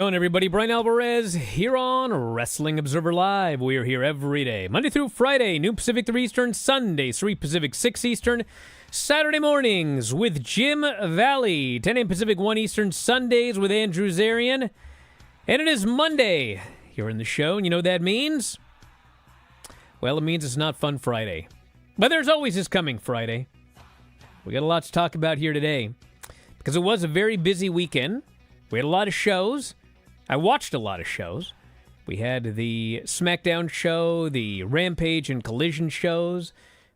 Hello, everybody. Brian Alvarez here on Wrestling Observer Live. We are here every day, Monday through Friday, noon Pacific 3 Eastern, Sunday 3 Pacific 6 Eastern, Saturday mornings with Jim Valley, 10 a.m. Pacific 1 Eastern, Sundays with Andrew Zarian. And it is Monday here in the show, and you know what that means? Well, it means it's not Fun Friday. But there's always this coming Friday. We got a lot to talk about here today because it was a very busy weekend. We had a lot of shows. I watched a lot of shows. We had the SmackDown show, the Rampage and Collision shows,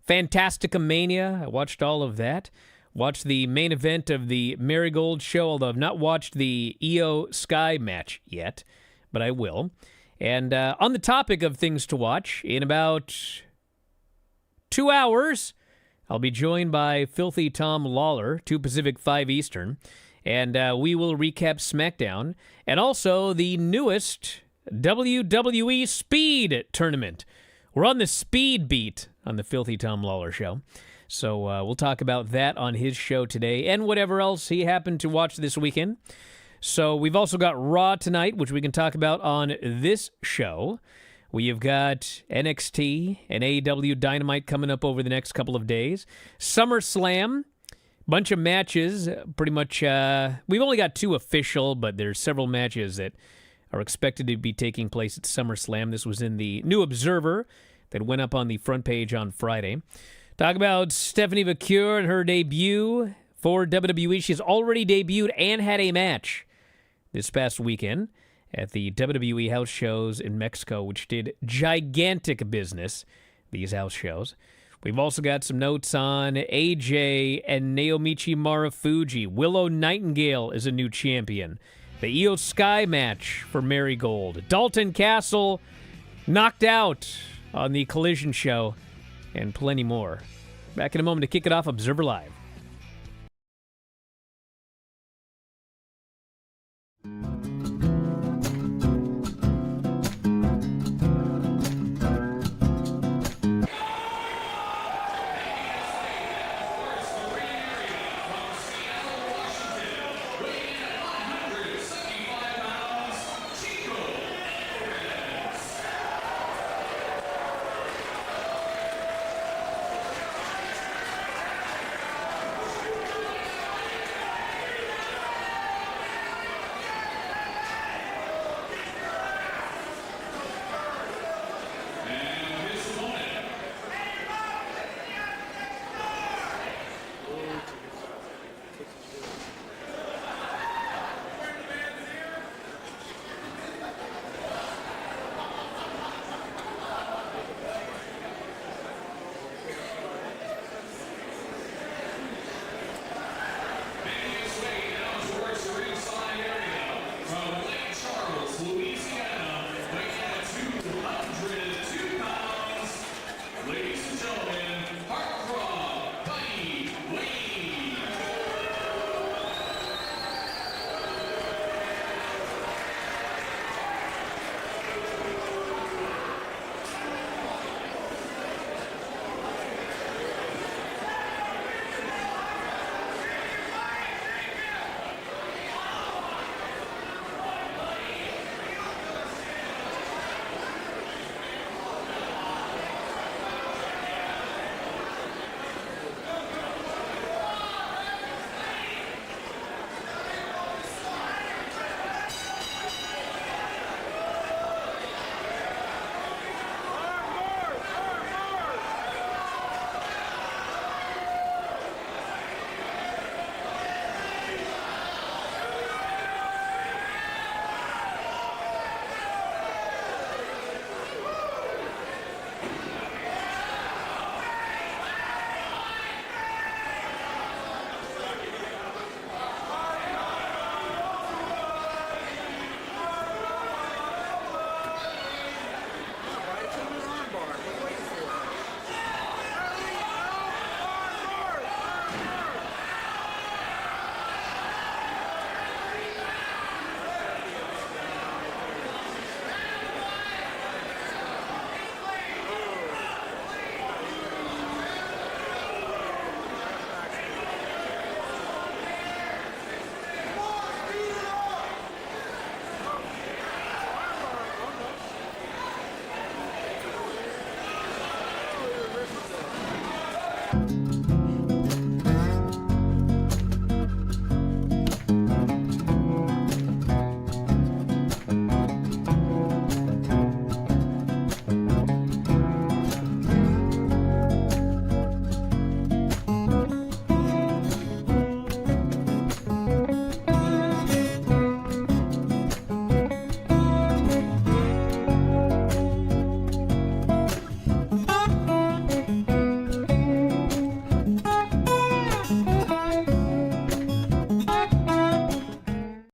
Fantastica Mania. I watched all of that. Watched the main event of the Marigold show, although I've not watched the Io Sky match yet, but I will. And on the topic of things to watch, in about 2 hours, I'll be joined by Filthy Tom Lawler, 2 Pacific, 5 Eastern. And we will recap SmackDown and also the newest WWE Speed Tournament. We're on the speed beat on the Filthy Tom Lawler show. So we'll talk about that on his show today and whatever else he happened to watch this weekend. So we've also got Raw tonight, which we can talk about on this show. We've got NXT and AEW Dynamite coming up over the next couple of days. SummerSlam. Bunch of matches, pretty much. We've only got 2 official, but there's several matches that are expected to be taking place at SummerSlam. This was in the New Observer that went up on the front page on Friday. Talk about Stephanie McCure and her debut for WWE. She's already debuted and had a match this past weekend at the WWE house shows in Mexico, which did gigantic business, these house shows. We've also got some notes on AJ and Naomichi Marufuji. Willow Nightingale is a new champion. The Io Sky match for Marigold. Dalton Castle knocked out on the Collision show. And plenty more. Back in a moment to kick it off, Observer Live.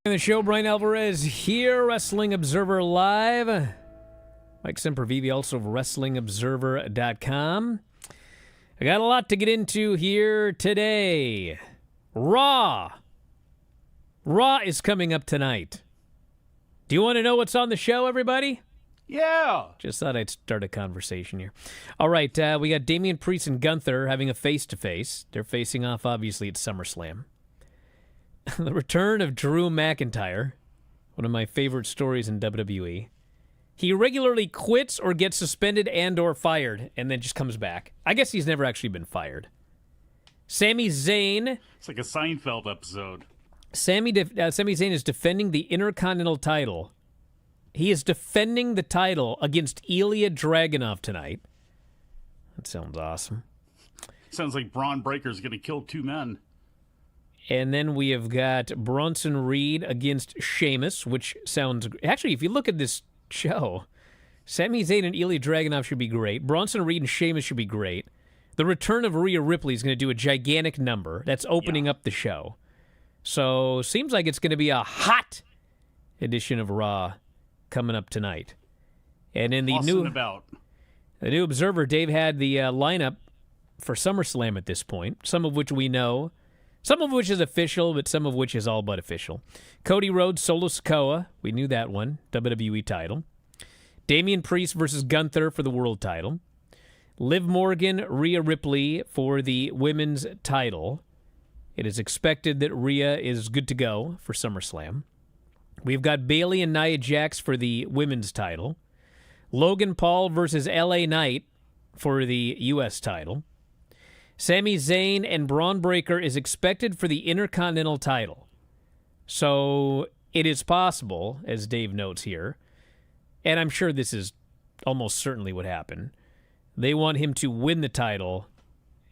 The show, Brian Alvarez here, Wrestling Observer Live. Mike Sempervive, also of WrestlingObserver.com. I got a lot to get into here today. Raw. Raw is coming up tonight. Do you want to know what's on the show, everybody? Yeah. Just thought I'd start a conversation here. All right, we got Damian Priest and Gunther having a face-to-face. They're facing off, obviously, at SummerSlam. The return of Drew McIntyre, one of my favorite stories in WWE. He regularly quits or gets suspended and or fired, and then just comes back. I guess he's never actually been fired. Sami Zayn. It's like a Seinfeld episode. Sami Zayn is defending the Intercontinental title. He is defending the title against Ilya Dragunov tonight. That sounds awesome. Sounds like Braun Breaker's going to kill two men. And then we have got Bronson Reed against Sheamus, which sounds... Actually, if you look at this show, Sami Zayn and Ilya Dragunov should be great. Bronson Reed and Sheamus should be great. The return of Rhea Ripley is going to do a gigantic number. That's opening up the show. So, seems like it's going to be a hot edition of Raw coming up tonight. And in the new Observer, Dave had the lineup for SummerSlam at this point, some of which we know. Some of which is official, but some of which is all but official. Cody Rhodes, Solo Sikoa. We knew that one. WWE title. Damian Priest versus Gunther for the world title. Liv Morgan, Rhea Ripley for the women's title. It is expected that Rhea is good to go for SummerSlam. We've got Bayley and Nia Jax for the women's title. Logan Paul versus LA Knight for the U.S. title. Sami Zayn and Braun Breaker is expected for the Intercontinental title. So it is possible, as Dave notes here, and I'm sure this is almost certainly what happened, they want him to win the title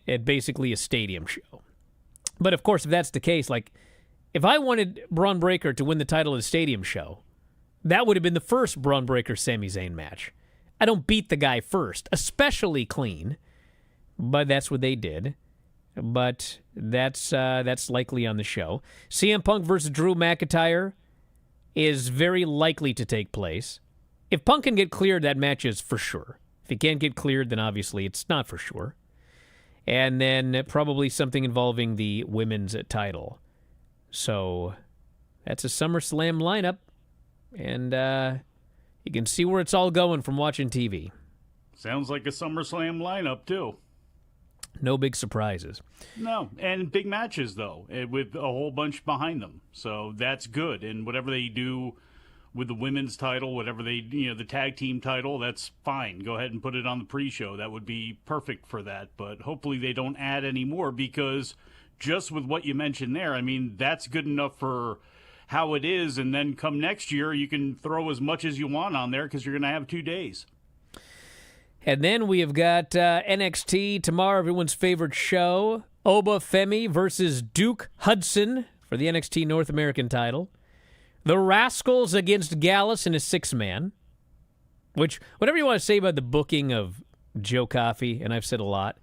at basically a stadium show. But of course, if that's the case, like, if I wanted Braun Breaker to win the title at a stadium show, that would have been the first Braun Breaker-Sami Zayn match. I don't beat the guy first, especially clean. But that's what they did. But that's likely on the show. CM Punk versus Drew McIntyre is very likely to take place. If Punk can get cleared, that match is for sure. If he can't get cleared, then obviously it's not for sure. And then probably something involving the women's title. So that's a SummerSlam lineup. And you can see where it's all going from watching TV. Sounds like a SummerSlam lineup, too. No big surprises. No, and big matches, though, with a whole bunch behind them. So that's good. And whatever they do with the women's title, whatever they, the tag team title, that's fine. Go ahead and put it on the pre-show. That would be perfect for that. But hopefully they don't add any more, because just with what you mentioned there, I mean, that's good enough for how it is. And then come next year, you can throw as much as you want on there, because you're going to have 2 days. And then we have got NXT tomorrow, everyone's favorite show. Oba Femi versus Duke Hudson for the NXT North American title. The Rascals against Gallus in a 6-man. Which, whatever you want to say about the booking of Joe Coffey, and I've said a lot,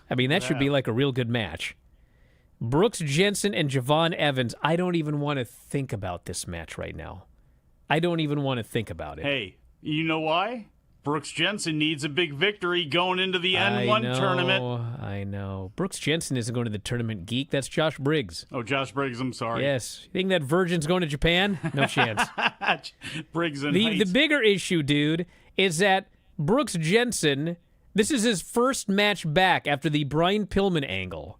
I mean, that should be like a real good match. Brooks Jensen and Javon Evans. I don't even want to think about this match right now. I don't even want to think about it. Hey, you know why? Brooks Jensen needs a big victory going into the N1 tournament. I know. Brooks Jensen isn't going to the tournament, geek. That's Josh Briggs. Oh, Josh Briggs, I'm sorry. Yes. You think that Virgin's going to Japan? No chance. Briggs and the bigger issue, dude, is that Brooks Jensen, this is his first match back after the Brian Pillman angle.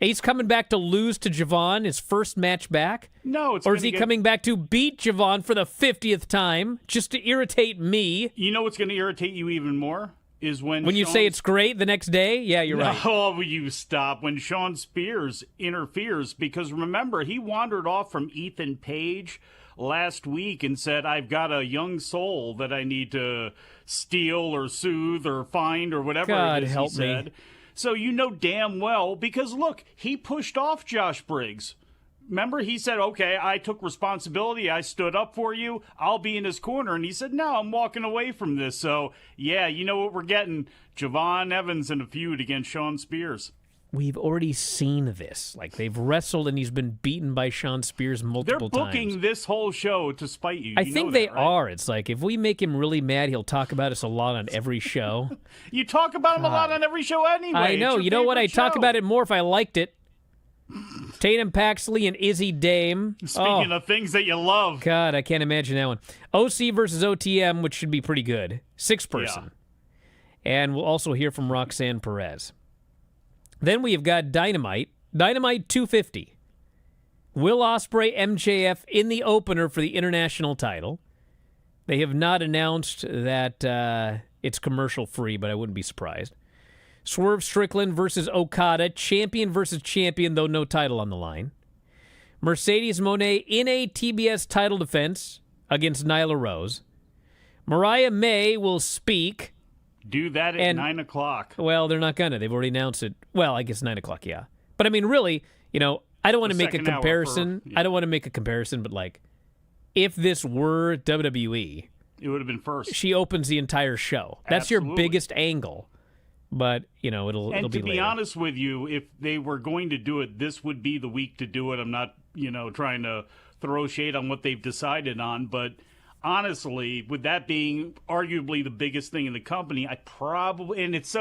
He's coming back to lose to Javon, his first match back? No, it's Or is he coming back to beat Javon for the 50th time just to irritate me? You know what's going to irritate you even more? Is when you say it's great the next day? Yeah, you're right. Oh, you stop. When Sean Spears interferes, because remember, he wandered off from Ethan Page last week and said, I've got a young soul that I need to steal or soothe or find or whatever God it is help he said. Me. So you know damn well, because look, he pushed off Josh Briggs. Remember, he said, okay, I took responsibility. I stood up for you. I'll be in his corner. And he said, no, I'm walking away from this. So, yeah, you know what we're getting? Javon Evans in a feud against Sean Spears. we've already seen this. Like, they've wrestled and he's been beaten by Shawn Spears multiple They're times. booking this whole show to spite you. I think they are. It's like, if we make him really mad, he'll talk about us a lot on every show. You talk about him a lot on every show anyway. I know. You know what? I'd talk about it more if I liked it. Tatum Paxley and Izzy Dame. Speaking of things that you love. God, I can't imagine that one. OC versus OTM, which should be pretty good. 6-person. Yeah. And we'll also hear from Roxanne Perez. Then we have got Dynamite. Dynamite 250. Will Ospreay, MJF in the opener for the international title. They have not announced that it's commercial free, but I wouldn't be surprised. Swerve Strickland versus Okada, champion versus champion, though no title on the line. Mercedes Moné in a TBS title defense against Nyla Rose. Mariah May will speak. Do that at 9 o'clock. Well, they're not gonna. They've already announced it. Well, I guess 9 o'clock, yeah. But I mean, really, I don't want to make a comparison. I don't want to make a comparison, but like, if this were WWE, it would have been first. She opens the entire show. That's Absolutely. Your biggest angle. But, it'll be later. And to be honest with you, if they were going to do it, this would be the week to do it. I'm not, trying to throw shade on what they've decided on. But honestly, with that being arguably the biggest thing in the company, and it's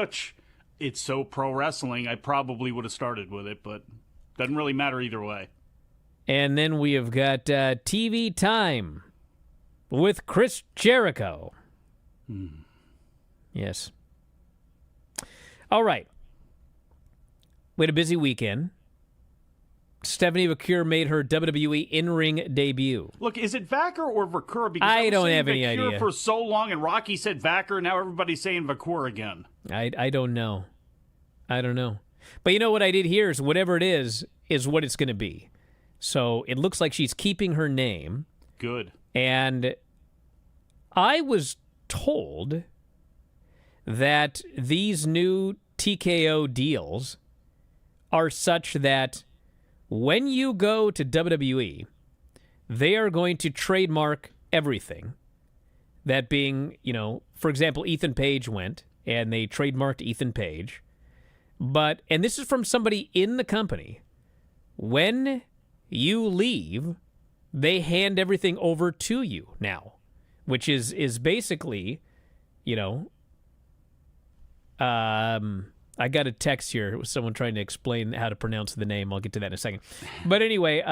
so pro wrestling, I probably would have started with it. But doesn't really matter either way. And then we have got TV Time with Chris Jericho. Yes. All right. We had a busy weekend. Stephanie McCure made her WWE in-ring debut. Look, is it Vacker or Vakur? Because I don't have any Vakur idea. For so long, and Rocky said Vacker, now everybody's saying Vakur again. I don't know. I don't know. But what I did hear is whatever it is what it's going to be. So it looks like she's keeping her name. Good. And I was told that these new TKO deals are such that when you go to WWE, they are going to trademark everything. That being, for example, Ethan Page went, and they trademarked Ethan Page. And this is from somebody in the company. When you leave, they hand everything over to you now, which is basically, I got a text here with someone trying to explain how to pronounce the name. I'll get to that in a second. But anyway,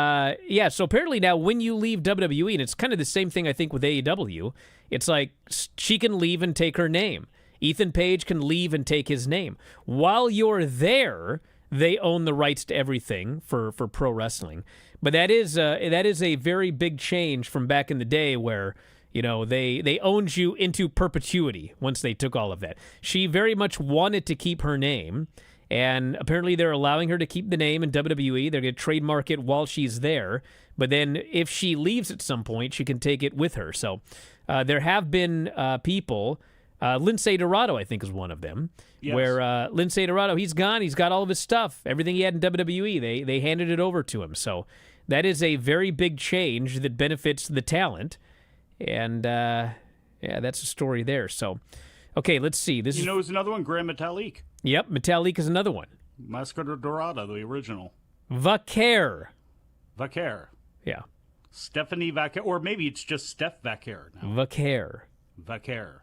so apparently now when you leave WWE, and it's kind of the same thing I think with AEW, it's like she can leave and take her name. Ethan Page can leave and take his name. While you're there, they own the rights to everything for pro wrestling. But that is a very big change from back in the day where they owned you into perpetuity once they took all of that. She very much wanted to keep her name, and apparently they're allowing her to keep the name in WWE. They're going to trademark it while she's there, but then if she leaves at some point, she can take it with her. So there have been people, Lince Dorado, I think, is one of them, yes. Where Lince Dorado, he's gone. He's got all of his stuff. Everything he had in WWE, they handed it over to him. So that is a very big change that benefits the talent. And, that's a story there. So, okay, let's see. This is another one, Grand Metalik. Yep, Metalik is another one. Mascara Dorada, the original. Vaquer. Yeah. Stephanie Vaquer, or maybe it's just Steph Vaquer now. Vaquer.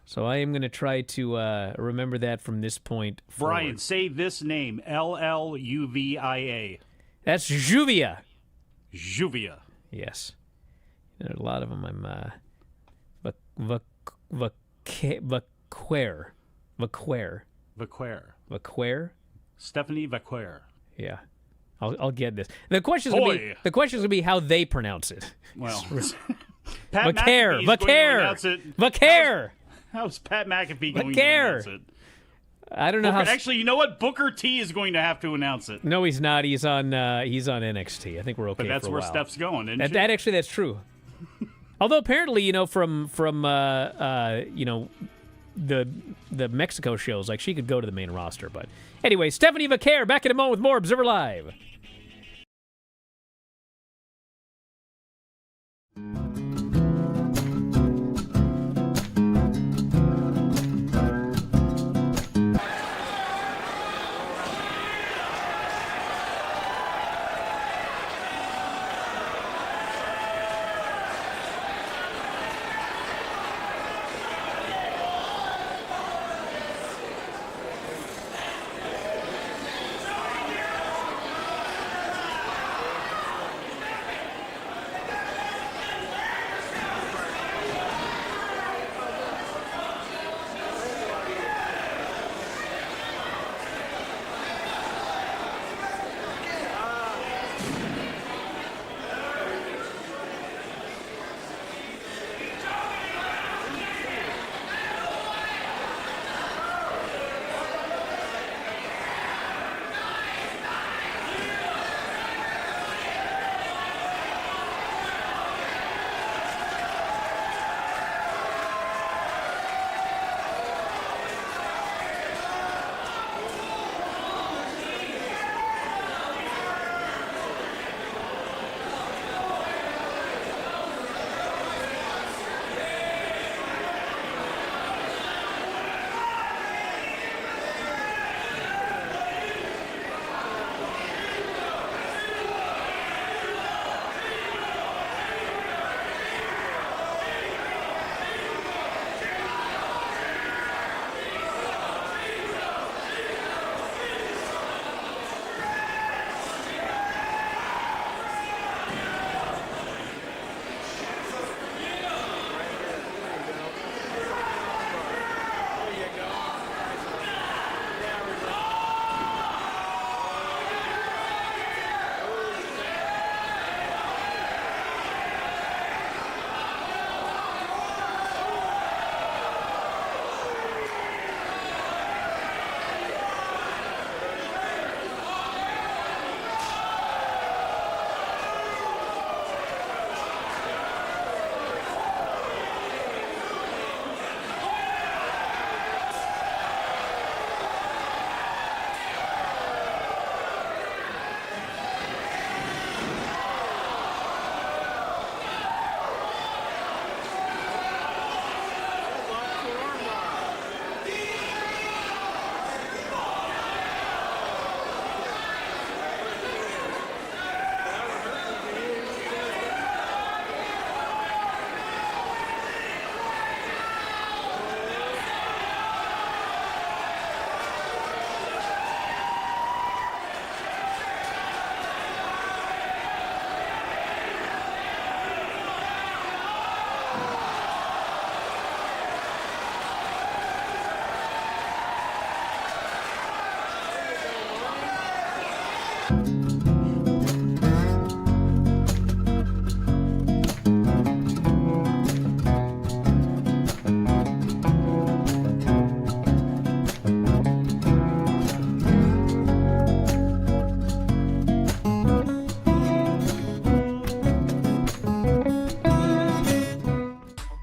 So I am going to try to remember that from this point forward. Brian, say this name, Lluvia. That's Juvia. Yes. There are a lot of them. I'm... Vaquer. Stephanie Vaquer. Yeah. I'll get this. The question's gonna be how they pronounce it. Well, Vaquer. How's Pat McAfee going to announce it? I don't know how. Actually, you know what? Booker T is going to have to announce it. No, he's not. He's on NXT. I think we're okay. But that's for a where while. Steph's going. That's true. Although apparently, from the Mexico shows, like she could go to the main roster. But anyway, Stephanie Vaquer back in a moment with more Observer Live.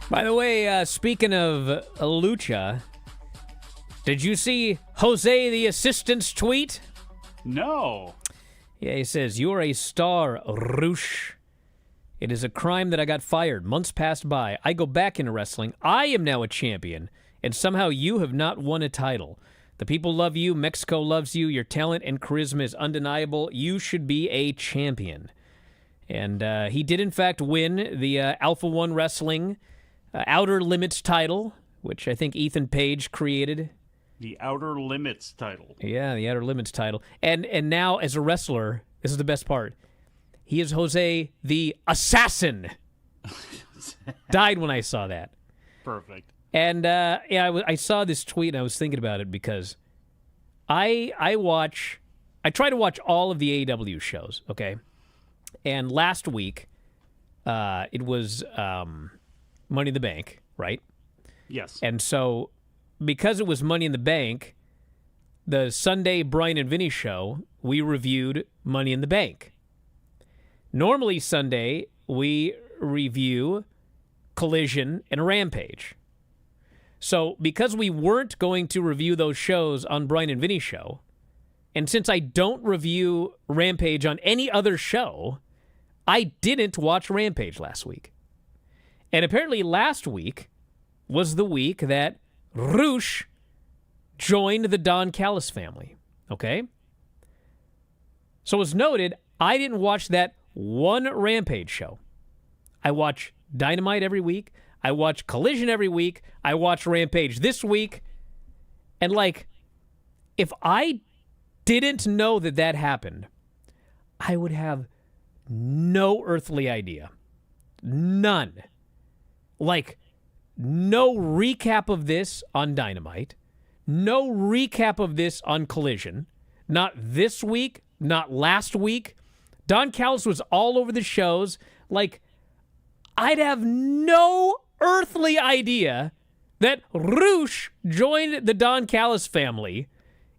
By the way, speaking of Lucha, did you see Jose the assistant's tweet? No. Yeah, he says, "You are a star, Rush. It is a crime that I got fired. Months passed by. I go back into wrestling. I am now a champion, and somehow you have not won a title. The people love you. Mexico loves you. Your talent and charisma is undeniable. You should be a champion." And he did, in fact, win the Alpha One Wrestling Outer Limits title, which I think Ethan Page created. The Outer Limits title. Yeah, the Outer Limits title. And now, as a wrestler, this is the best part. He is Jose the Assassin. Died when I saw that. Perfect. And I saw this tweet and I was thinking about it because I try to watch all of the AEW shows, okay? And last week, it was Money in the Bank, right? Yes. And so, because it was Money in the Bank, the Sunday Brian and Vinny show, we reviewed Money in the Bank. Normally Sunday, we review Collision and Rampage. So, because we weren't going to review those shows on Brian and Vinny show, and since I don't review Rampage on any other show, I didn't watch Rampage last week. And apparently last week was the week that Rush joined the Don Callis family, okay? So as noted, I didn't watch that one Rampage show. I watch Dynamite every week. I watch Collision every week. I watch Rampage this week. And, if I didn't know that happened, I would have no earthly idea. None. No recap of this on Dynamite. No recap of this on Collision. Not this week. Not last week. Don Callis was all over the shows. I'd have no earthly idea that Rush joined the Don Callis family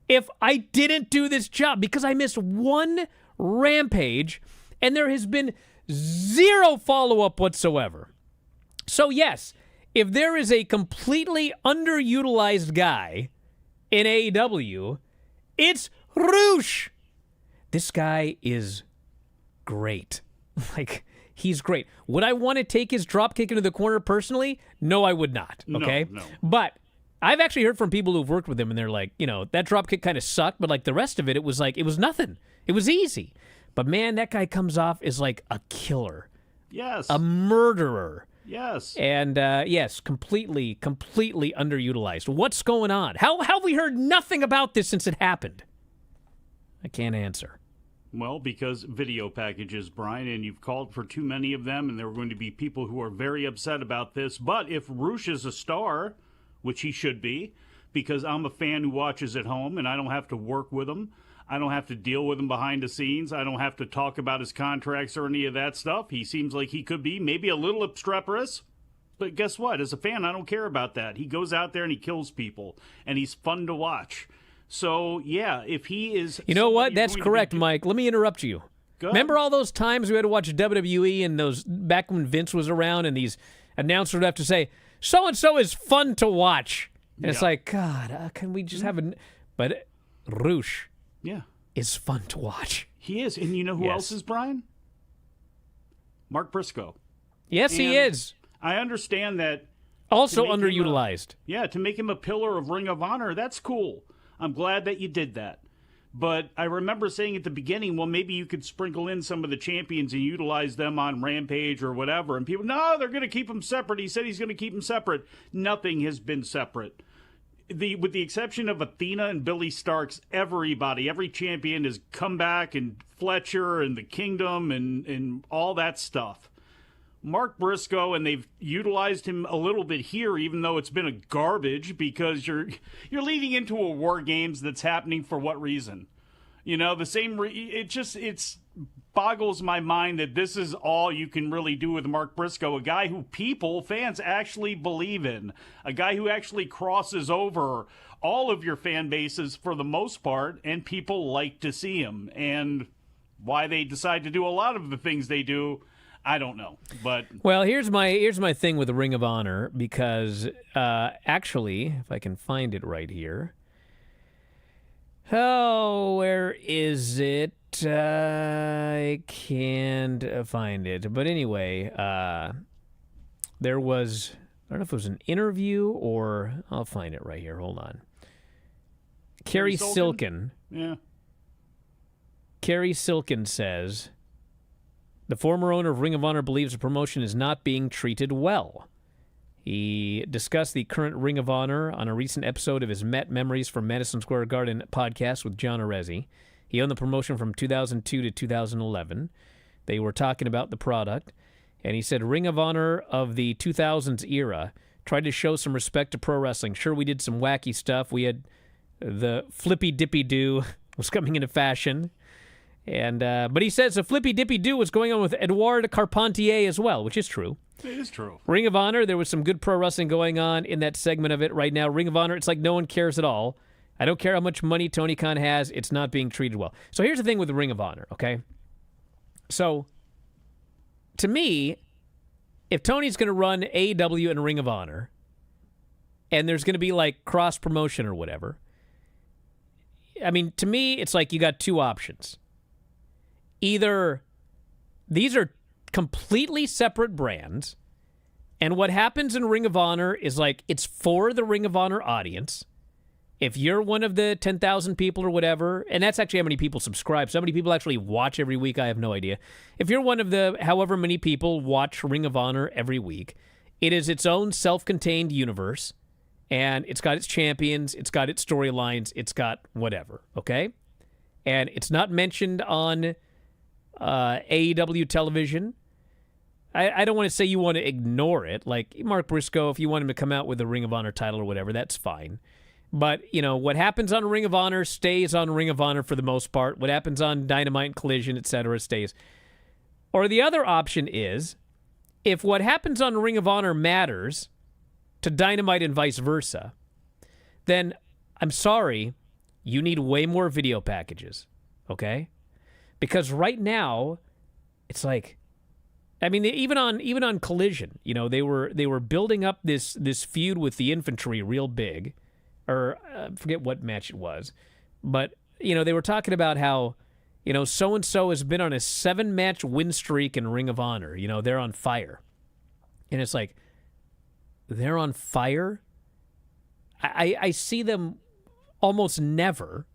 if I didn't do this job, because I missed one Rampage and there has been zero follow-up whatsoever. So yes, if there is a completely underutilized guy in AEW, it's Rush. This guy is great. He's great. Would I want to take his dropkick into the corner personally? No, I would not. Okay? No. But I've actually heard from people who've worked with him, and they're like, that dropkick kind of sucked, but the rest of it, it was nothing. It was easy. But man, that guy comes off as a killer. Yes. A murderer. Yes. And yes, completely underutilized. What's going on? How have we heard nothing about this since it happened? I can't answer. Well, because video packages, Brian, and you've called for too many of them, and there are going to be people who are very upset about this. But if Rush is a star, which he should be, because I'm a fan who watches at home, and I don't have to work with him, I don't have to deal with him behind the scenes, I don't have to talk about his contracts or any of that stuff. He seems like he could be maybe a little obstreperous, but guess what? As a fan, I don't care about that. He goes out there and he kills people, and he's fun to watch. So, yeah, if he is... You know what? That's correct, Mike. Let me interrupt you. Remember all those times we had to watch WWE and those back when Vince was around and these announcers would have to say, so-and-so is fun to watch. And it's like, God, can we just have a... But Rush is fun to watch. He is. And you know who else is, Brian? Mark Briscoe. Yes, he is. I understand that... Also underutilized. To make him a pillar of Ring of Honor, that's cool. I'm glad that you did that. But I remember saying at the beginning, well, maybe you could sprinkle in some of the champions and utilize them on Rampage or whatever. And people, no, they're going to keep them separate. He said he's going to keep them separate. Nothing has been separate. With the exception of Athena and Billy Starks, every champion has come back, and Fletcher and the Kingdom and all that stuff. Mark Briscoe, and they've utilized him a little bit here, even though it's been a garbage, because you're leading into a War Games that's happening for what reason? The same. It's boggles my mind that this is all you can really do with Mark Briscoe, a guy who fans actually believe in, a guy who actually crosses over all of your fan bases for the most part, and people like to see him. And why they decide to do a lot of the things they do, I don't know. But well, here's my thing with the Ring of Honor, because actually, if I can find it right here. Oh, where is it? I can't find it. But anyway, there was, I don't know if it was an interview or, I'll find it right here. Hold on. Carrie Silkin. Yeah. Carrie Silkin says, the former owner of Ring of Honor believes the promotion is not being treated well. He discussed the current Ring of Honor on a recent episode of his Met Memories from Madison Square Garden podcast with John Arezzi. He owned the promotion from 2002 to 2011. They were talking about the product, and he said Ring of Honor of the 2000s era tried to show some respect to pro wrestling. Sure, we did some wacky stuff. We had the Flippy Dippy Doo was coming into fashion. And but he says the Flippy Dippy Doo was going on with Edouard Carpentier as well, which is true. It is true. Ring of Honor, there was some good pro wrestling going on in that segment of it right now. Ring of Honor, it's like no one cares at all. I don't care how much money Tony Khan has. It's not being treated well. So here's the thing with the Ring of Honor, okay? So, to me, if Tony's going to run AEW and Ring of Honor, and there's going to be like cross-promotion or whatever, I mean, to me, it's like you got two options. Either these are completely separate brands, and what happens in Ring of Honor is like it's for the Ring of Honor audience. If you're one of the 10,000 people or whatever, and that's actually how many people subscribe. So how many people actually watch every week, I have no idea. If you're one of the however many people watch Ring of Honor every week, it is its own self-contained universe, and it's got its champions, it's got its storylines, it's got whatever, okay? And it's not mentioned on AEW television. I don't want to say you want to ignore it. Like Mark Briscoe, if you want him to come out with a Ring of Honor title or whatever, that's fine. But, what happens on Ring of Honor stays on Ring of Honor for the most part. What happens on Dynamite and Collision, etc., stays. Or the other option is, if what happens on Ring of Honor matters to Dynamite and vice versa, then I'm sorry, you need way more video packages, okay? Because right now, it's like, I mean, even on Collision, they were building up this feud with the Infantry real big, or I forget what match it was, but they were talking about how so and so has been on a 7-match win streak in Ring of Honor. They're on fire, and it's like they're on fire. I see them almost never.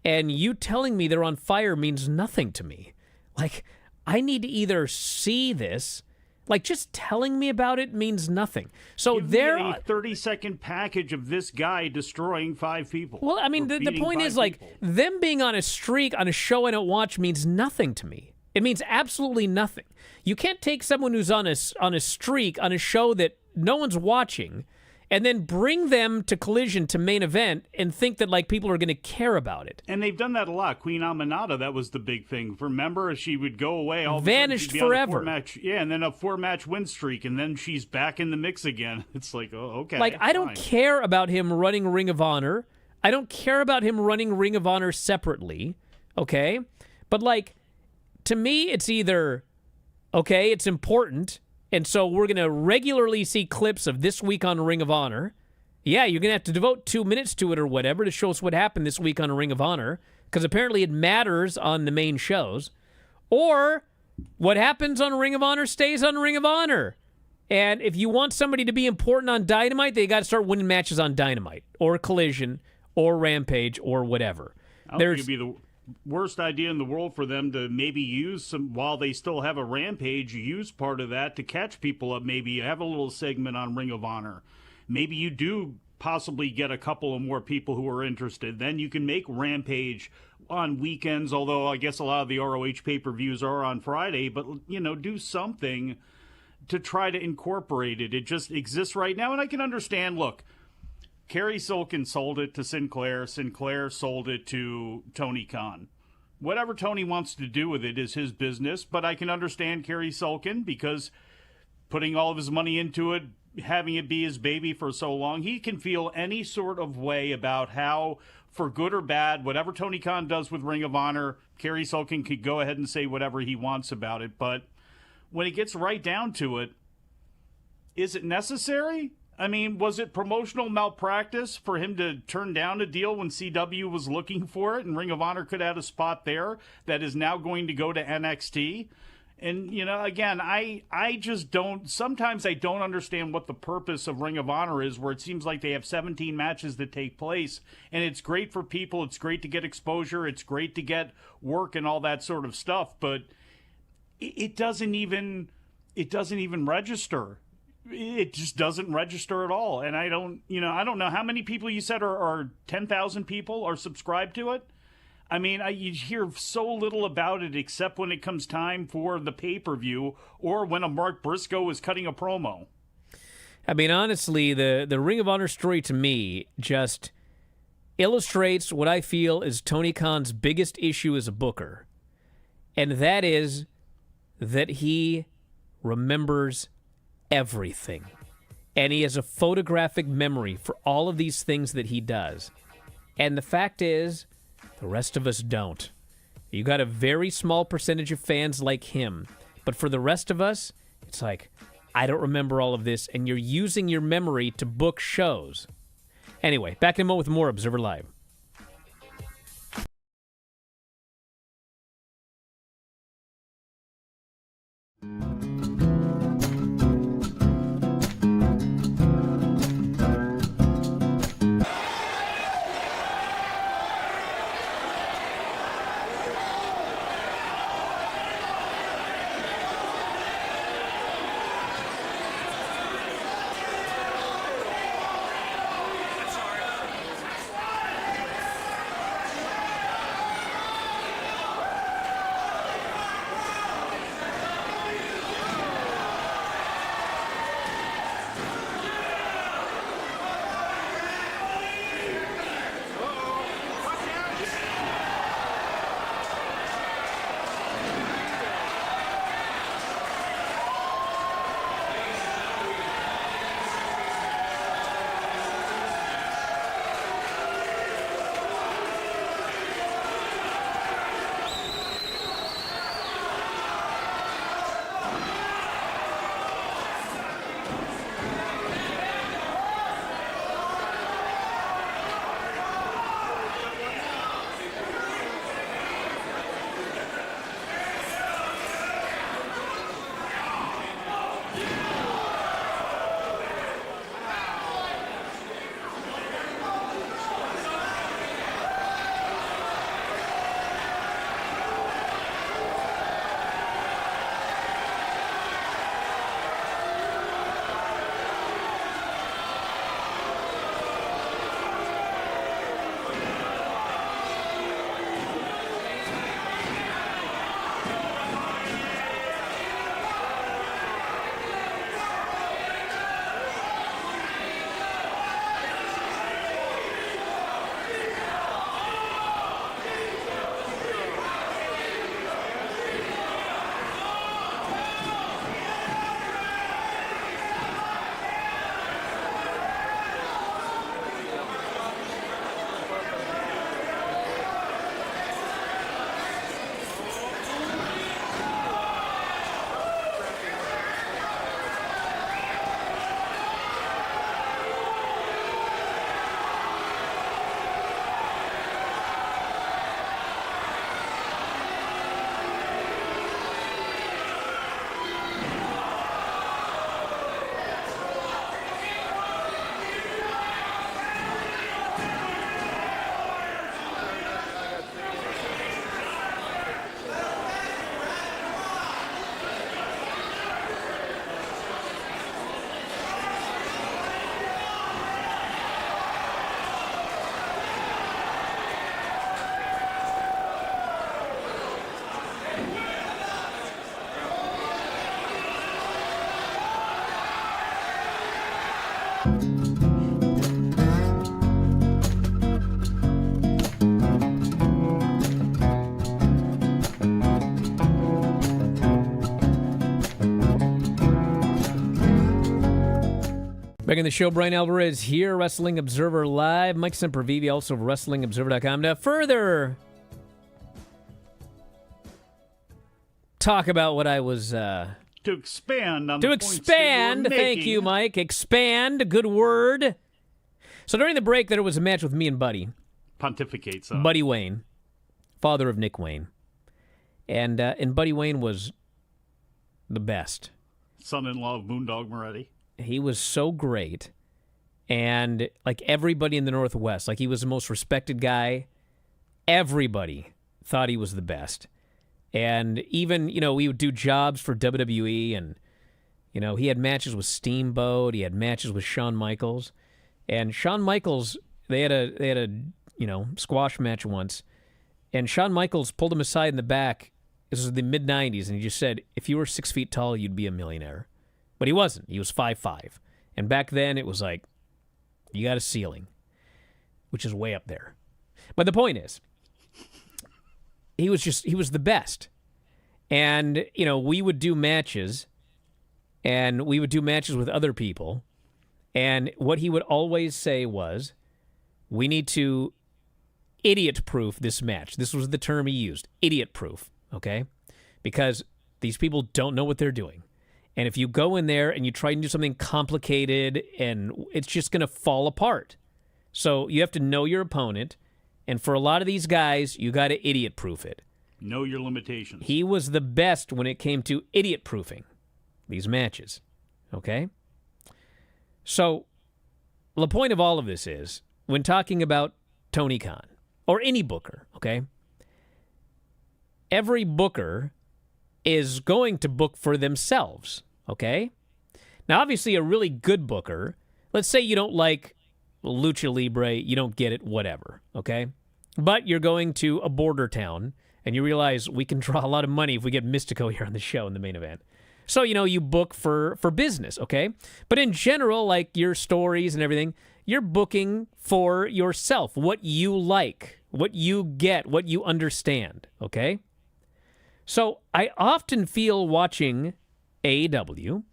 And you telling me they're on fire means nothing to me. Like, I need to either see this, like just telling me about it means nothing. So they're a 30-second package of this guy destroying 5 people. Well, I mean, the point is like them being on a streak on a show I don't watch means nothing to me. It means absolutely nothing. You can't take someone who's on a streak on a show that no one's watching and then bring them to Collision to main event and think that like people are going to care about it. And they've done that a lot. Queen Aminata, that was the big thing. Remember, she would go away, all vanished forever. And then a 4-match win streak, and then she's back in the mix again. It's like, oh, okay. Like, I don't care about him running Ring of Honor. I don't care about him running Ring of Honor separately, okay? But like, to me, it's either, okay, it's important, and so we're going to regularly see clips of this week on Ring of Honor. Yeah, you're going to have to devote 2 minutes to it or whatever to show us what happened this week on Ring of Honor, because apparently it matters on the main shows. Or what happens on Ring of Honor stays on Ring of Honor. And if you want somebody to be important on Dynamite, they got to start winning matches on Dynamite or Collision or Rampage or whatever. I think it'd be the worst idea in the world for them to maybe use some, while they still have a Rampage, use part of that to catch people up. Maybe you have a little segment on Ring of Honor. Maybe you do possibly get a couple of more people who are interested. Then you can make Rampage on weekends, although I guess a lot of the ROH pay-per-views are on Friday. But, do something to try to incorporate it. It just exists right now, and I can understand, look, Carrie Silkin sold it to Sinclair. Sinclair sold it to Tony Khan. whatever Tony wants to do with it is his business, but I can understand Kerry Sulkin because putting all of his money into it, having it be his baby for so long, he can feel any sort of way about how, for good or bad, whatever Tony Khan does with Ring of Honor, Kerry Sulkin could go ahead and say whatever he wants about it. But when it gets right down to it, is it necessary? I mean, was it promotional malpractice for him to turn down a deal when CW was looking for it and Ring of Honor could have a spot there that is now going to go to NXT? And, again, I just don't, sometimes I don't understand what the purpose of Ring of Honor is, where it seems like they have 17 matches that take place, and it's great for people, it's great to get exposure, it's great to get work and all that sort of stuff, but it doesn't even register. It just doesn't register at all. And I don't know how many people you said are 10,000 people are subscribed to it. I mean, you hear so little about it except when it comes time for the pay-per-view or when a Mark Briscoe is cutting a promo. I mean, honestly, the Ring of Honor story to me just illustrates what I feel is Tony Khan's biggest issue as a booker. And that is that he remembers everything. And he has a photographic memory for all of these things that he does. And the fact is, the rest of us don't. You got a very small percentage of fans like him. But for the rest of us, it's like, I don't remember all of this, and you're using your memory to book shows. Anyway, back in a moment with more Observer Live. Back in the show, Brian Alvarez here, Wrestling Observer Live. Mike Sempervive, also of WrestlingObserver.com. To further talk about what I was... To expand on to the expand, points that you were thank making. you, Mike. Expand, good word. So during the break, there was a match with me and Buddy. Pontificate some. Buddy Wayne, father of Nick Wayne. And Buddy Wayne was the best. Son-in-law of Moondog Moretti. He was so great. And like everybody in the Northwest, like he was the most respected guy. Everybody thought he was the best. And even, we would do jobs for WWE, and, he had matches with Steamboat. He had matches with Shawn Michaels. And Shawn Michaels, they had a squash match once. And Shawn Michaels pulled him aside in the back. This was the mid-'90s, and he just said, if you were 6 feet tall, you'd be a millionaire. But he wasn't. He was 5'5". And back then, it was like, you got a ceiling, which is way up there. But the point is, he was the best. And, we would do matches, and we would do matches with other people. And what he would always say was, we need to idiot-proof this match. This was the term he used, idiot-proof, okay? Because these people don't know what they're doing. And if you go in there and you try and do something complicated, and it's just going to fall apart. So you have to know your opponent. And for a lot of these guys, you got to idiot-proof it. Know your limitations. He was the best when it came to idiot-proofing these matches. Okay? So the point of all of this is, when talking about Tony Khan, or any booker, okay? Every booker is going to book for themselves, okay? Now, obviously, a really good booker, let's say you don't like Lucha Libre, you don't get it, whatever, okay? But you're going to a border town, and you realize we can draw a lot of money if we get Mystico here on the show in the main event. So, you book for business, okay? But in general, like your stories and everything, you're booking for yourself, what you like, what you get, what you understand, okay? So I often feel watching AEW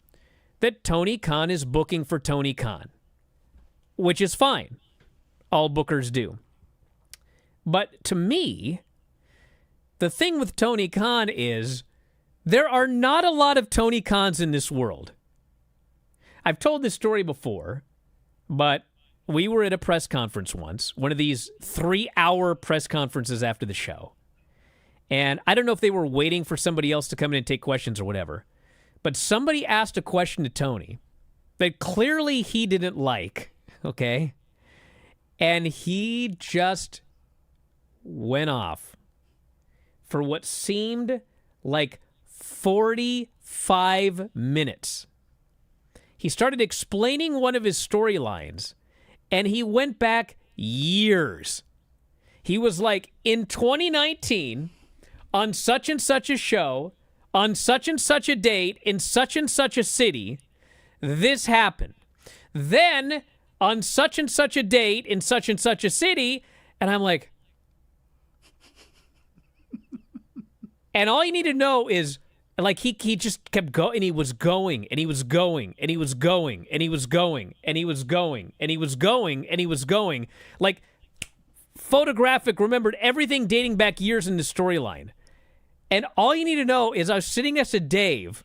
that Tony Khan is booking for Tony Khan, which is fine. All bookers do. But to me, the thing with Tony Khan is there are not a lot of Tony Khans in this world. I've told this story before, but we were at a press conference once, one of these 3-hour press conferences after the show. And I don't know if they were waiting for somebody else to come in and take questions or whatever, but somebody asked a question to Tony that clearly he didn't like, okay? And he just went off for what seemed like 45 minutes. He started explaining one of his storylines, and he went back years. He was like, in 2019, on such and such a show, on such and such a date, in such and such a city, this happened. Then, on such and such a date, in such and such a city, and I'm like, and all you need to know is, like, he just kept going, and he was going, and he was going, and he was going, and he was going, and he was going, and he was going, and he was going. Like, photographic, remembered everything dating back years in the storyline. And all you need to know is I was sitting next to Dave,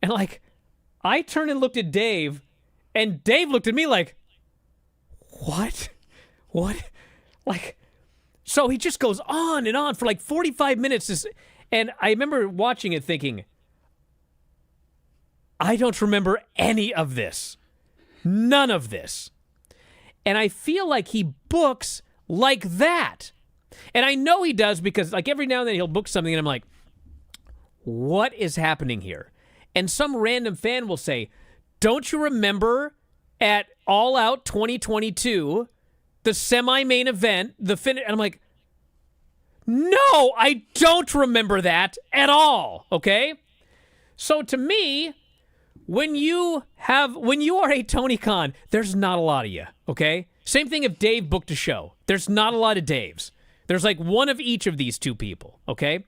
and, like, I turned and looked at Dave, and Dave looked at me like, what? What? Like, so he just goes on and on for like 45 minutes. And I remember watching it thinking, I don't remember any of this. None of this. And I feel like he books like that. And I know he does because, like, every now and then he'll book something and I'm like, what is happening here? And some random fan will say, don't you remember at All Out 2022, the semi-main event, the finish? And I'm like, no, I don't remember that at all, okay? So to me, when you are a Tony Khan, there's not a lot of you, okay? Same thing if Dave booked a show. There's not a lot of Daves. There's like one of each of these two people, okay?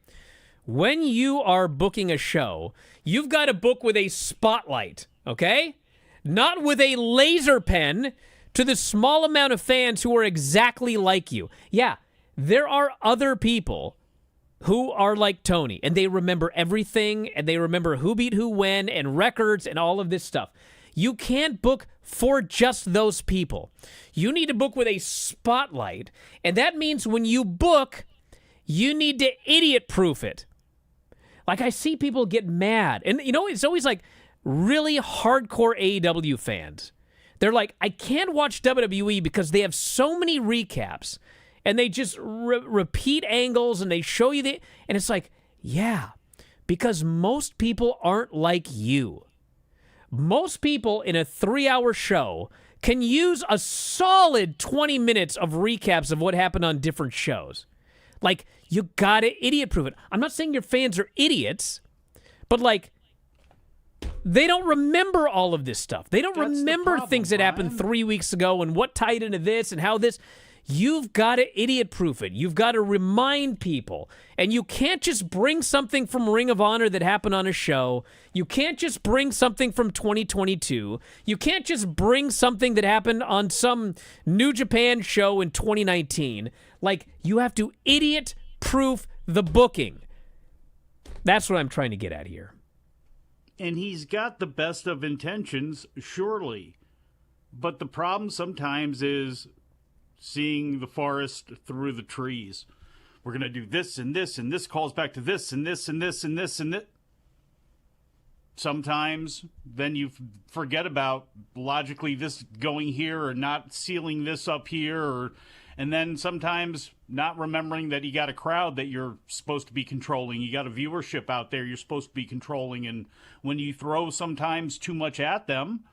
When you are booking a show, you've got to book with a spotlight, okay? not with a laser pen to the small amount of fans who are exactly like you. Yeah, there are other people who are like Tony, and they remember everything, and they remember who beat who when, and records, and all of this stuff. You can't book for just those people. You need to book with a spotlight, and that means when you book, you need to idiot-proof it. Like, I see people get mad, and, it's always like really hardcore AEW fans. They're like, I can't watch WWE because they have so many recaps, and they just repeat angles, and they show you and it's like, yeah, because most people aren't like you. Most people in a 3-hour show can use a solid 20 minutes of recaps of what happened on different shows. Like, you gotta idiot-proof it. I'm not saying your fans are idiots, but, like, they don't remember all of this stuff. They don't remember things that happened 3 weeks ago and what tied into this and how this... You've got to idiot-proof it. You've got to remind people. And you can't just bring something from Ring of Honor that happened on a show. You can't just bring something from 2022. You can't just bring something that happened on some New Japan show in 2019. Like, you have to idiot-proof the booking. That's what I'm trying to get at here. And he's got the best of intentions, surely. But the problem sometimes is seeing the forest through the trees. We're going to do this and this, and this calls back to this and this and this and this and this. Sometimes then you forget about logically this going here or not sealing this up here, and then sometimes not remembering that you got a crowd that you're supposed to be controlling. You got a viewership out there you're supposed to be controlling, and when you throw sometimes too much at them,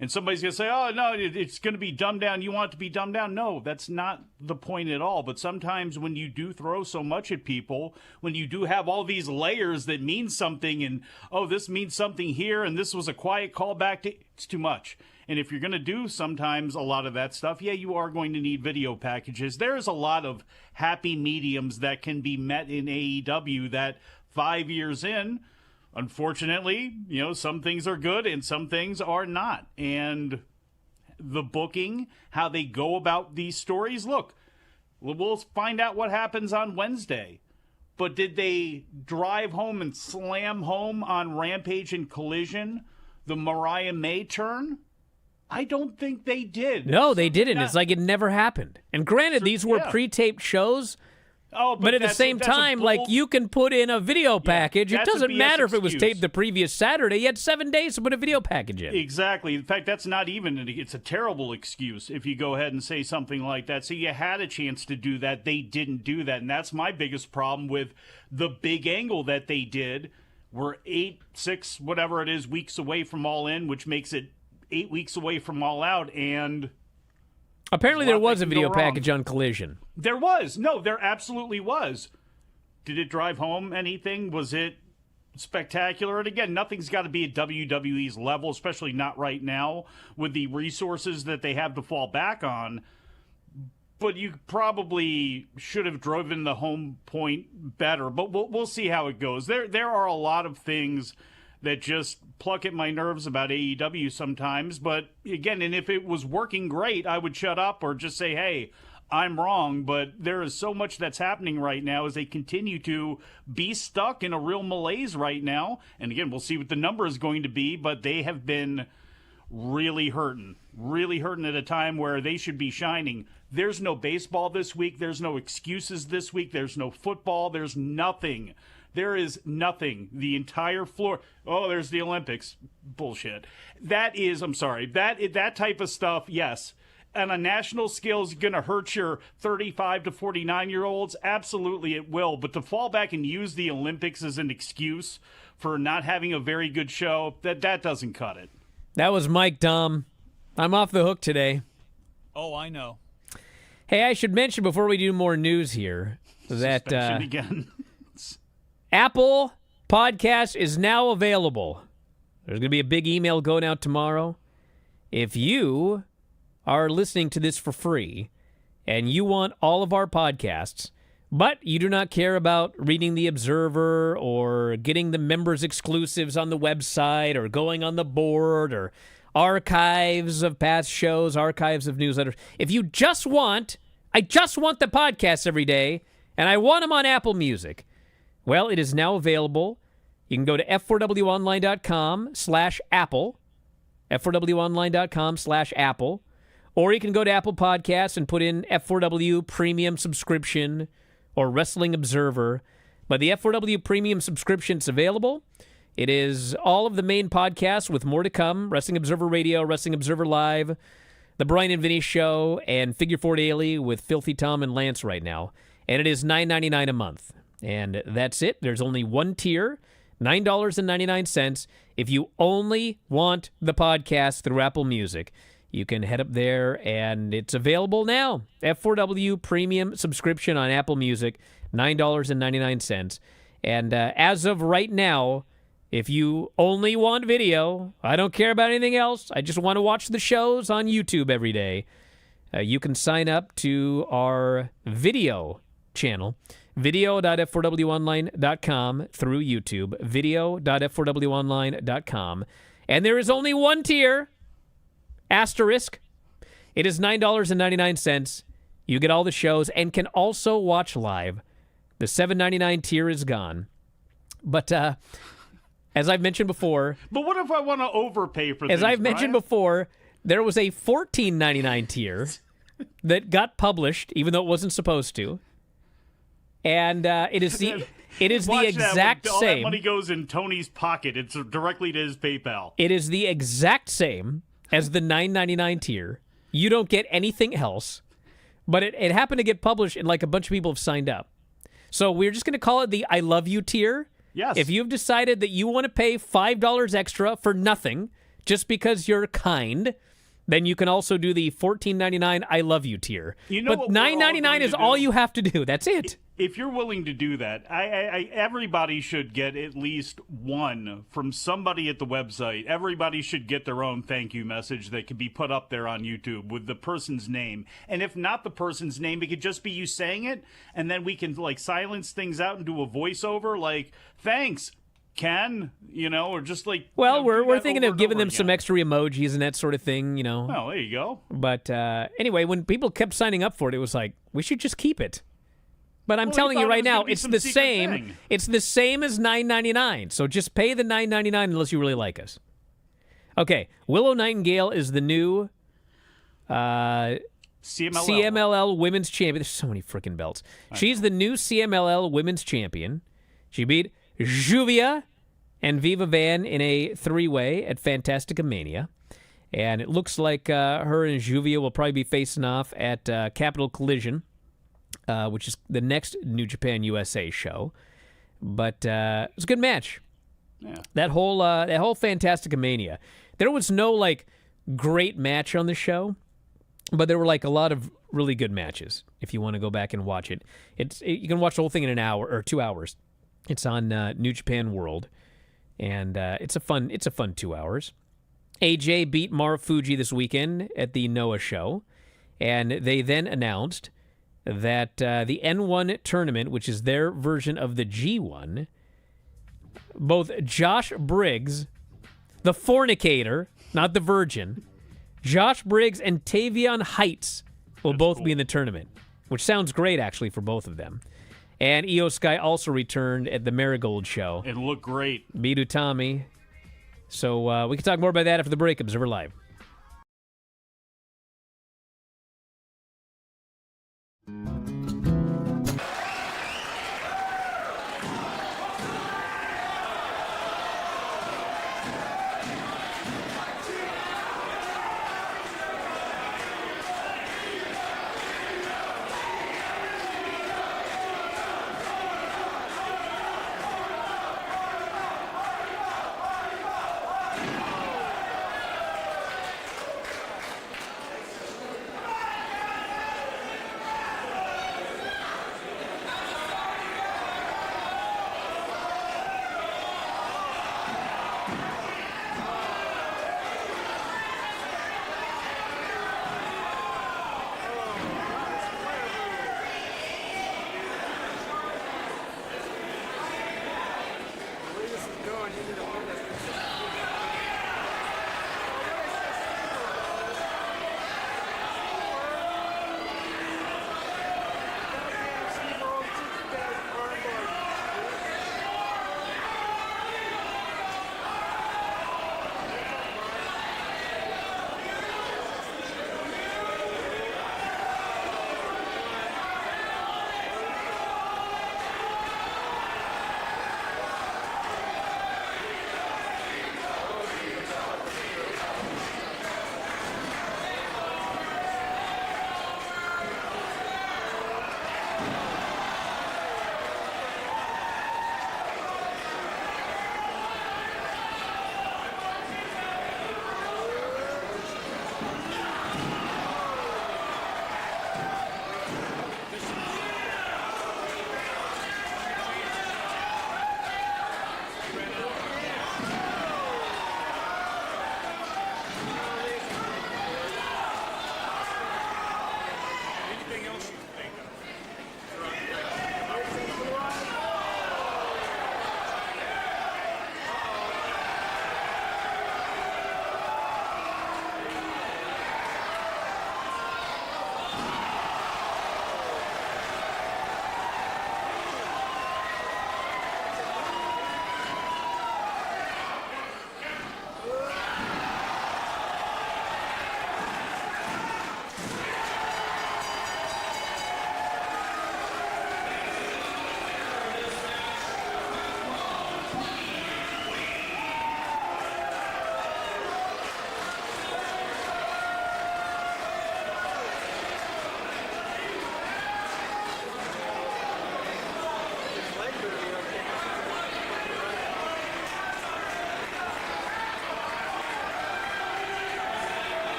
and somebody's going to say, oh, no, it's going to be dumbed down. You want it to be dumbed down. No, that's not the point at all. But sometimes when you do throw so much at people, when you do have all these layers that mean something and, oh, this means something here and this was a quiet callback to, it's too much. And if you're going to do sometimes a lot of that stuff, yeah, you are going to need video packages. There's a lot of happy mediums that can be met in AEW that 5 years in, unfortunately, some things are good and some things are not. And the booking, how they go about these stories, look, we'll find out what happens on Wednesday. But did they drive home and slam home on Rampage and Collision the Mariah May turn? I don't think they did. No, they didn't. It's like it never happened. And granted, these were pre-taped shows. Oh, but at the same time, like, you can put in a video package. It doesn't matter if it was taped the previous Saturday. You had 7 days to put a video package in. Exactly. In fact, that's not even, it's a terrible excuse if you go ahead and say something like that. So you had a chance to do that. They didn't do that. And that's my biggest problem with the big angle that they did. We're 6, whatever it is, weeks away from All In, which makes it 8 weeks away from All Out. And apparently there was a video package on Collision. There was. No, there absolutely was. Did it drive home anything? Was it spectacular? And again, nothing's got to be at WWE's level, especially not right now with the resources that they have to fall back on. But you probably should have driven the home point better. But we'll see how it goes. There are a lot of things that just pluck at my nerves about AEW sometimes. But again, and if it was working great, I would shut up or just say, hey, I'm wrong. But there is so much that's happening right now as they continue to be stuck in a real malaise right now. And again, we'll see what the number is going to be, but they have been really hurting at a time where they should be shining. There's no baseball this week. There's no excuses this week. There's no football. There's nothing. There is nothing. The entire floor. Oh, there's the Olympics. Bullshit. That is, I'm sorry, that type of stuff, yes. On a national scale, is going to hurt your 35 to 49-year-olds? Absolutely it will. But to fall back and use the Olympics as an excuse for not having a very good show, that doesn't cut it. That was Mike Dom. I'm off the hook today. Oh, I know. Hey, I should mention before we do more news here that again. Apple Podcast is now available. There's going to be a big email going out tomorrow. If you are listening to this for free and you want all of our podcasts, but you do not care about reading The Observer or getting the members exclusives on the website or going on the board or archives of past shows, archives of newsletters. If you just want, I just want the podcast every day, and I want them on Apple Music, well, it is now available. You can go to f4wonline.com/Apple, f4wonline.com/Apple, or you can go to Apple Podcasts and put in F4W Premium Subscription or Wrestling Observer. But the F4W Premium Subscription is available. It is all of the main podcasts with more to come. Wrestling Observer Radio, Wrestling Observer Live, The Brian and Vinny Show, and Figure 4 Daily with Filthy Tom and Lance right now. And it is $9.99 a month. And that's it. There's only one tier, $9.99. If you only want the podcast through Apple Music, you can head up there, and it's available now. F4W Premium Subscription on Apple Music, $9.99. And as of right now, if you only want video, I don't care about anything else, I just want to watch the shows on YouTube every day, you can sign up to our video channel, video.f4wonline.com through YouTube, video.f4wonline.com. And there is only one tier, asterisk. It is $9.99. You get all the shows and can also watch live. The $7.99 tier is gone. But as I've mentioned before... But what if I want to overpay for things, As I've mentioned before, there was a $14.99 tier that got published, even though it wasn't supposed to. And it is the exact all same. that money goes in Tony's pocket. It's directly to his PayPal. It is the exact same as the $9.99 tier. You don't get anything else. But it happened to get published, and like a bunch of people have signed up. So we're just going to call it the I Love You tier. Yes. If you've decided that you want to pay $5 extra for nothing, just because you're kind, then you can also do the $14.99 I Love You tier. You know, but $9.99 is all you have to do. That's it. If you're willing to do that, everybody should get at least one from somebody at the website. Everybody should get their own thank you message that can be put up there on YouTube with the person's name. And if not the person's name, it could just be you saying it, and then we can like silence things out and do a voiceover like, thanks, Ken, or just like... Well, we're thinking of giving them some extra emojis and that sort of thing, Well, there you go. But anyway, when people kept signing up for it, it was like, we should just keep it. But I'm telling you right now, it's the same. Thing. It's the same as $9.99. So just pay the $9.99 unless you really like us. Okay, Willow Nightingale is the new CMLL Women's Champion. There's so many freaking belts. She's the new CMLL Women's Champion. She beat Juvia and Viva Van in a three-way at Fantastica Mania. And it looks like her and Juvia will probably be facing off at Capital Collision, which is the next New Japan USA show. But it was a good match. Yeah. That whole Fantastica Mania. There was no great match on the show, but there were a lot of really good matches. If you want to go back and watch it, you can watch the whole thing in an hour or 2 hours. It's on New Japan World, and it's a fun 2 hours. AJ beat Marufuji this weekend at the Noah show, and they then announced that the N1 tournament, which is their version of the G1, both Josh Briggs, the fornicator, not the virgin, Josh Briggs and Tavion Heights will both be in the tournament, which sounds great, actually, for both of them. And Io Sky also returned at the Marigold show. It looked great. Bidu Tommy. So we can talk more about that after the break. Observer Live.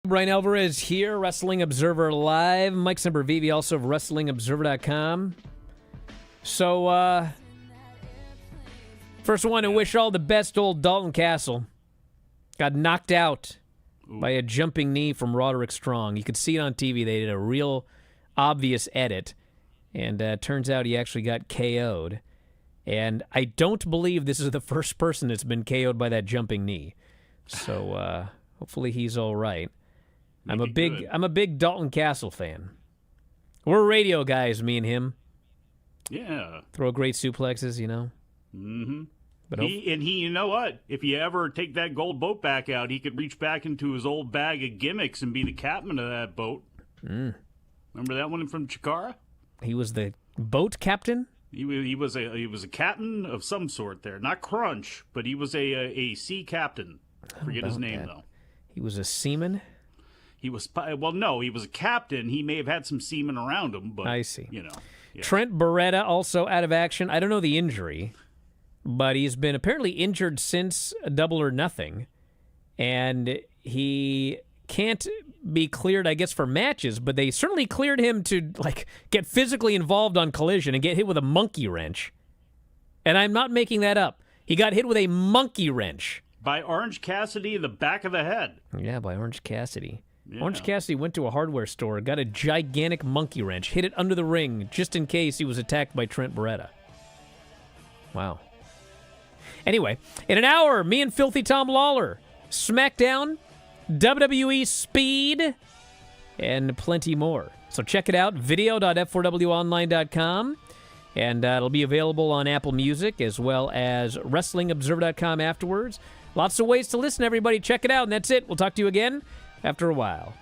Brian Alvarez here, Wrestling Observer Live. Mike Sempervive, also of WrestlingObserver.com. So, first I want to wish all the best to old Dalton Castle. Got knocked out by a jumping knee from Roderick Strong. You could see it on TV. They did a real obvious edit. And turns out he actually got KO'd. And I don't believe this is the first person that's been KO'd by that jumping knee. So hopefully he's all right. I'm a big Dalton Castle fan. We're radio guys, me and him. Yeah. Throw great suplexes, you know. Mm-hmm. But you know what? If you ever take that gold boat back out, he could reach back into his old bag of gimmicks and be the captain of that boat. Remember that one from Chikara? He was the boat captain? He was a captain of some sort there. Not Crunch, but he was a sea captain. Forget his name, though. He was a seaman? He was a captain. He may have had some seamen around him, but I see. You know. Yeah. Trent Beretta also out of action. I don't know the injury, but he's been apparently injured since Double or Nothing, and he can't be cleared, I guess, for matches, but they certainly cleared him to get physically involved on Collision and get hit with a monkey wrench. And I'm not making that up. He got hit with a monkey wrench. By Orange Cassidy in the back of the head. Yeah, by Orange Cassidy. Yeah. Orange Cassidy went to a hardware store, got a gigantic monkey wrench, hit it under the ring just in case he was attacked by Trent Beretta. Wow. Anyway, in an hour, me and Filthy Tom Lawler, SmackDown, WWE Speed, and plenty more. So check it out, video.f4wonline.com, and it'll be available on Apple Music as well as WrestlingObserver.com afterwards. Lots of ways to listen, everybody. Check it out, and that's it. We'll talk to you again after a while.